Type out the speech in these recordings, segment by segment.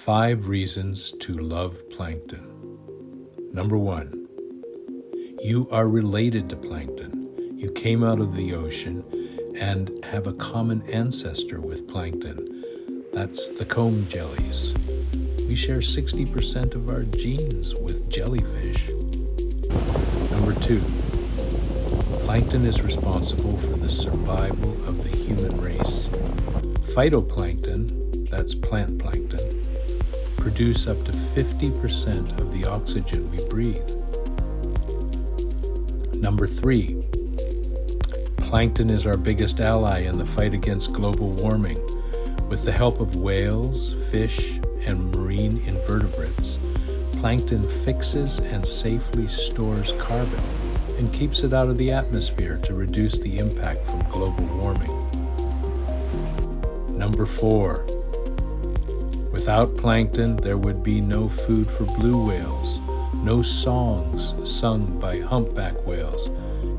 5 reasons to love plankton. Number 1, you are related to plankton. You came out of the ocean and have a common ancestor with plankton. That's the comb jellies. We share 60% of our genes with jellyfish. Number 2, plankton is responsible for the survival of the human race. Phytoplankton, that's plant plankton, produce up to 50% of the oxygen we breathe. Number 3, plankton is our biggest ally in the fight against global warming. With the help of whales, fish, and marine invertebrates, plankton fixes and safely stores carbon and keeps it out of the atmosphere to reduce the impact from global warming. Number 4, without plankton, there would be no food for blue whales, no songs sung by humpback whales.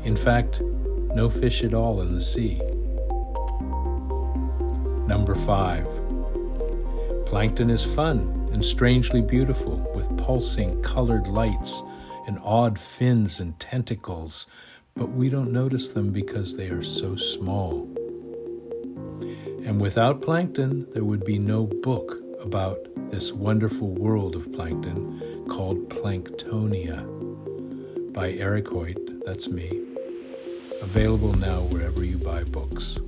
In fact, no fish at all in the sea. Number 5, plankton is fun and strangely beautiful with pulsing colored lights and odd fins and tentacles, but we don't notice them because they are so small. And without plankton, there would be no book about this wonderful world of plankton called Planktonia by Erich Hoyt, that's me. Available now wherever you buy books.